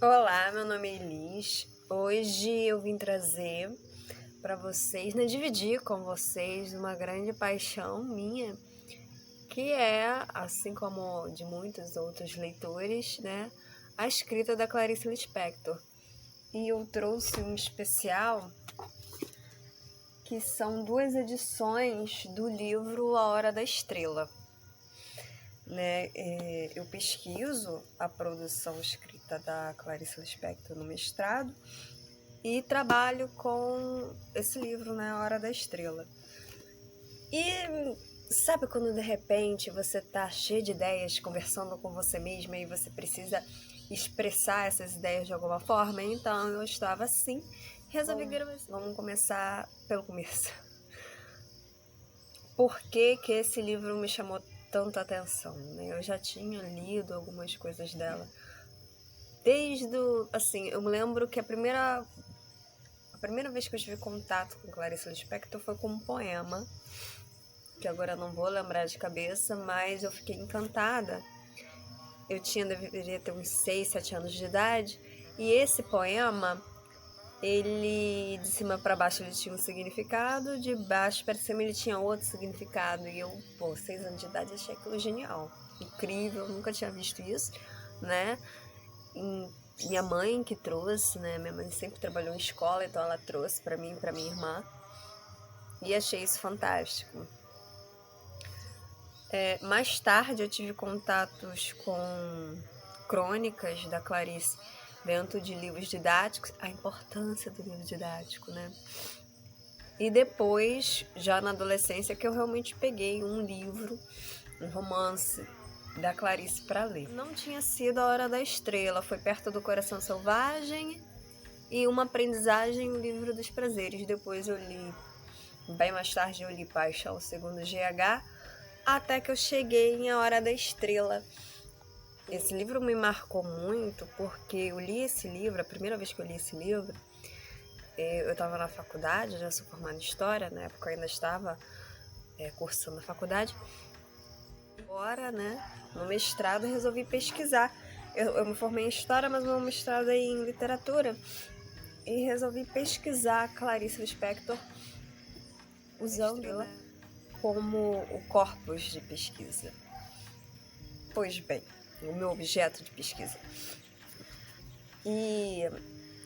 Olá, meu nome é Elis. Hoje eu vim trazer para vocês, né, dividir com vocês uma grande paixão minha, que é, assim como de muitos outros leitores, né, a escrita da Clarice Lispector. E eu trouxe um especial que são 2 edições do livro A Hora da Estrela. Né, eu pesquiso a produção escrita da Clarice Lispector no mestrado e trabalho com esse livro, né, A Hora da Estrela. E sabe quando de repente você tá cheio de ideias, conversando com você mesma e você precisa expressar essas ideias de alguma forma? Então eu estava assim, resolvi gravar. Vamos começar pelo começo. Por que que esse livro me chamou tanta atenção, né? Eu já tinha lido algumas coisas dela. Assim, eu me lembro que a primeira vez que eu tive contato com Clarice Lispector foi com um poema, que agora eu não vou lembrar de cabeça, mas eu fiquei encantada. Eu deveria ter uns 6, 7 anos de idade, e esse poema, ele de cima para baixo ele tinha um significado, de baixo para cima ele tinha outro significado, e eu, 6 anos de idade, achei aquilo genial, incrível, nunca tinha visto isso, né? Minha mãe que trouxe, né? Minha mãe sempre trabalhou em escola, então ela trouxe para mim e para minha irmã, e achei isso fantástico. Mais tarde eu tive contatos com crônicas da Clarice dentro de livros didáticos, a importância do livro didático, né? E depois, já na adolescência, que eu realmente peguei um livro, um romance da Clarice para ler. Não tinha sido A Hora da Estrela, foi Perto do Coração Selvagem e Uma Aprendizagem, o Livro dos Prazeres. Depois eu li, bem mais tarde eu li Paixão, segundo GH, até que eu cheguei em A Hora da Estrela. Esse livro me marcou muito porque eu li esse livro, a primeira vez que eu li esse livro, eu estava na faculdade, já sou formada em História, na época eu ainda estava cursando a faculdade. Agora, né, no mestrado, resolvi pesquisar. Eu me formei em História, mas meu mestrado é em Literatura. E resolvi pesquisar Clarice Lispector usando ela como o corpus de pesquisa. Pois bem, o meu objeto de pesquisa. E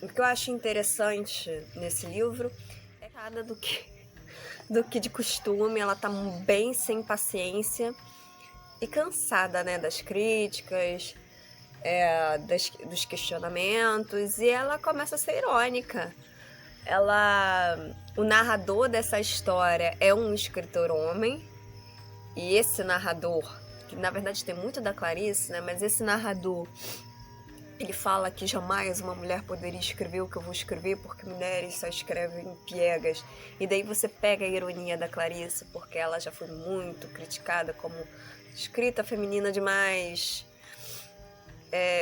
o que eu acho interessante nesse livro é nada do que de costume, ela tá bem sem paciência e cansada, né, das críticas, dos questionamentos, e ela começa a ser irônica. O narrador dessa história é um escritor homem, e esse narrador, que na verdade tem muito da Clarice, né, mas esse narrador, ele fala que jamais uma mulher poderia escrever o que eu vou escrever porque mulheres só escrevem piegas. E daí você pega a ironia da Clarice, porque ela já foi muito criticada como escrita feminina demais,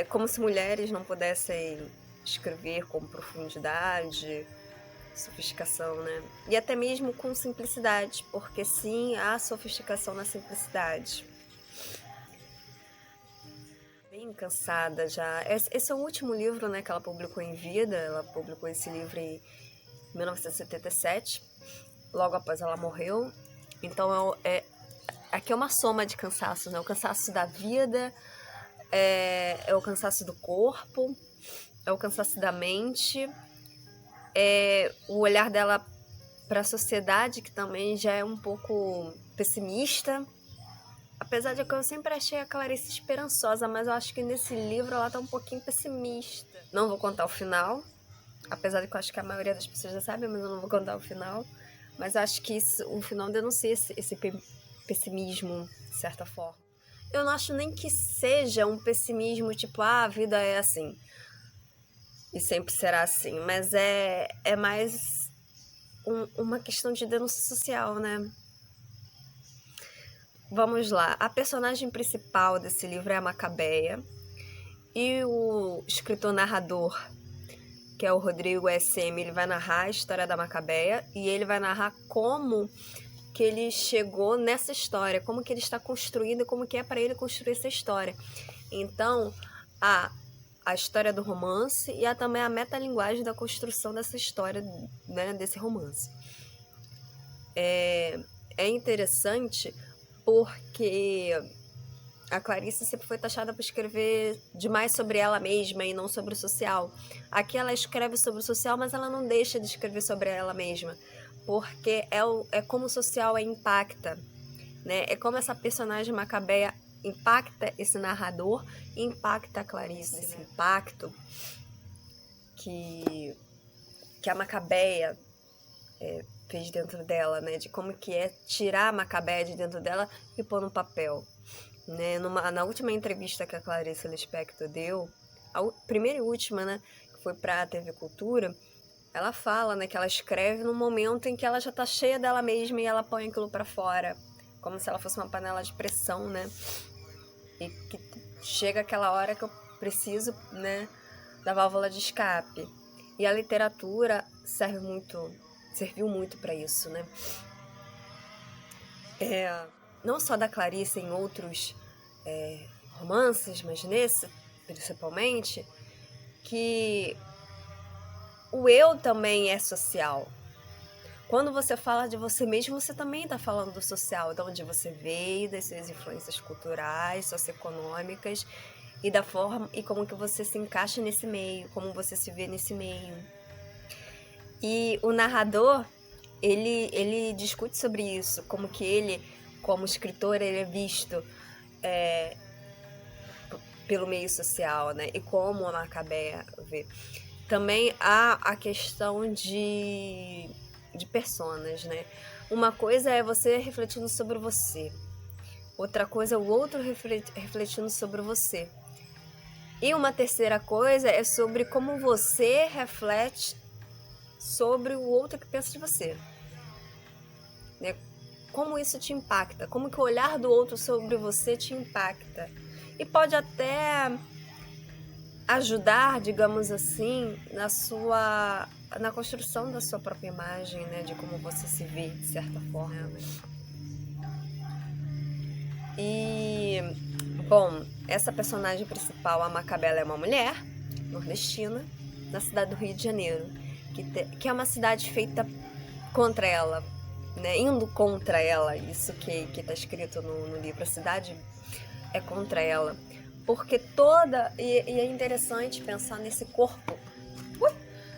como se mulheres não pudessem escrever com profundidade, sofisticação, né? E até mesmo com simplicidade, porque sim, há sofisticação na simplicidade. Bem cansada já. Esse é o último livro, né, que ela publicou em vida. Ela publicou esse livro em 1977, logo após ela morreu. Então aqui é uma soma de cansaços, né? O cansaço da vida, é o cansaço do corpo, é o cansaço da mente, é o olhar dela para a sociedade, que também já é um pouco pessimista. Apesar de que eu sempre achei a Clarice esperançosa, mas eu acho que nesse livro ela tá um pouquinho pessimista. Não vou contar o final, apesar de que eu acho que a maioria das pessoas já sabe, mas eu não vou contar o final. Mas eu acho que o final denuncia esse pessimismo, de certa forma. Eu não acho nem que seja um pessimismo tipo, a vida é assim e sempre será assim, mas é mais uma questão de denúncia social, né? Vamos lá. A personagem principal desse livro é a Macabeia. E o escritor narrador, que é o Rodrigo S.M., ele vai narrar a história da Macabeia e ele vai narrar como que ele chegou nessa história, como que ele está construindo e como que é para ele construir essa história. Então, a história do romance e também a metalinguagem da construção dessa história, né, desse romance. É interessante porque a Clarice sempre foi taxada por escrever demais sobre ela mesma e não sobre o social. Aqui ela escreve sobre o social, mas ela não deixa de escrever sobre ela mesma, porque é como o social impacta, né? É como essa personagem Macabeia impacta esse narrador e impacta a Clarice, esse impacto que a Macabeia fez dentro dela, né? De como que é tirar a Macabeia de dentro dela e pôr no papel. Né? Na última entrevista que a Clarice Lispector deu, a primeira e última, né, que foi para a TV Cultura, ela fala, né, que ela escreve num momento em que ela já tá cheia dela mesma e ela põe aquilo para fora, como se ela fosse uma panela de pressão, né? E que chega aquela hora que eu preciso, né, da válvula de escape. E a literatura serviu muito para isso, né? Não só da Clarice, em outros romances, mas nesse principalmente, que o eu também é social. Quando você fala de você mesmo, você também está falando do social, de onde você veio, das suas influências culturais, socioeconômicas e da forma e como que você se encaixa nesse meio, como você se vê nesse meio. E o narrador, ele discute sobre isso, como que ele, como escritor, ele é visto pelo meio social, né? E como a Macabeia vê. Também há a questão de personas, né? Uma coisa é você refletindo sobre você. Outra coisa é o outro refletindo sobre você. E uma terceira coisa é sobre como você reflete sobre o outro que pensa de você. Né? Como isso te impacta, como que o olhar do outro sobre você te impacta. E pode até ajudar, digamos assim, na construção da sua própria imagem, né? De como você se vê, de certa forma. E, bom, essa personagem principal, a Macabela, é uma mulher nordestina, na cidade do Rio de Janeiro, que é uma cidade feita contra ela, né? Indo contra ela, isso que está escrito no livro, a cidade é contra ela. Porque e é interessante pensar nesse corpo.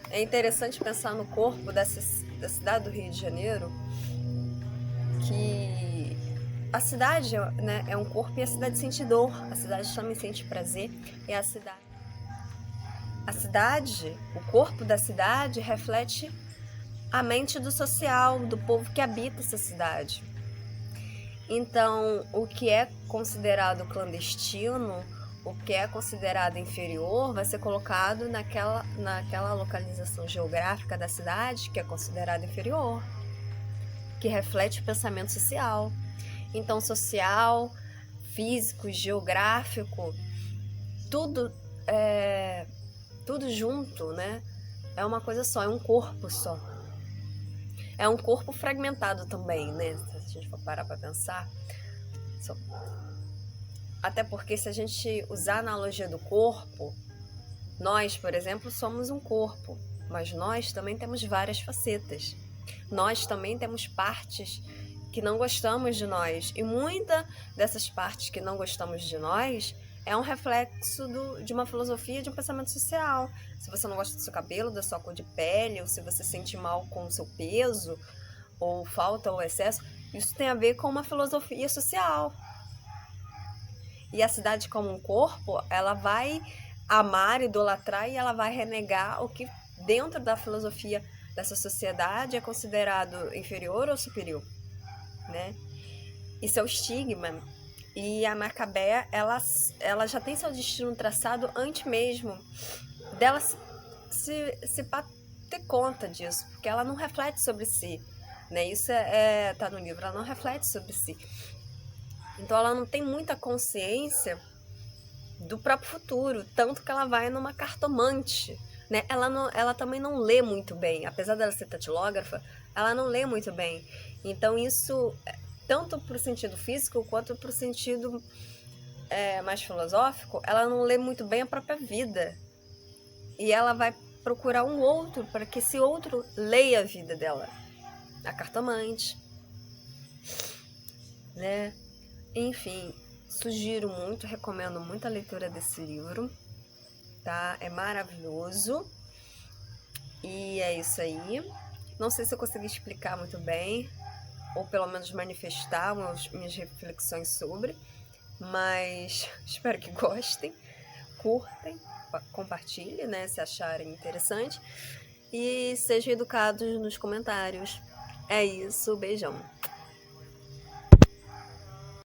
É interessante pensar no corpo da cidade do Rio de Janeiro, que a cidade, né, é um corpo e a cidade sente dor, a cidade também sente prazer, e a cidade, o corpo da cidade reflete a mente do social, do povo que habita essa cidade. Então, o que é considerado clandestino, o que é considerado inferior, vai ser colocado naquela localização geográfica da cidade que é considerada inferior, que reflete o pensamento social. Então, social, físico, geográfico, tudo junto, né? É uma coisa só, é um corpo só. É um corpo fragmentado também, né? Se a gente for parar para pensar. Até porque se a gente usar a analogia do corpo, nós, por exemplo, somos um corpo, mas nós também temos várias facetas. Nós também temos partes que não gostamos de nós. E muitas dessas partes que não gostamos de nós é um reflexo de uma filosofia, de um pensamento social. Se você não gosta do seu cabelo, da sua cor de pele, ou se você se sente mal com o seu peso, ou falta ou excesso, isso tem a ver com uma filosofia social. E a cidade como um corpo, ela vai amar, idolatrar e ela vai renegar o que dentro da filosofia dessa sociedade é considerado inferior ou superior, né? Isso é o estigma. E a Macabeia, ela já tem seu destino traçado antes mesmo dela se ter conta disso, porque ela não reflete sobre si, né? Isso tá no livro, ela não reflete sobre si. Então ela não tem muita consciência do próprio futuro, tanto que ela vai numa cartomante, né? Ela também não lê muito bem, apesar dela ser datilógrafa, ela não lê muito bem. Então isso, tanto para o sentido físico quanto para o sentido mais filosófico, ela não lê muito bem a própria vida. E ela vai procurar um outro para que esse outro leia a vida dela. A cartomante, né? Enfim, sugiro muito, recomendo muito a leitura desse livro, tá? É maravilhoso. E é isso aí. Não sei se eu consegui explicar muito bem, ou pelo menos manifestar minhas reflexões sobre, mas espero que gostem, curtem, compartilhem, né, se acharem interessante, e sejam educados nos comentários. É isso, beijão.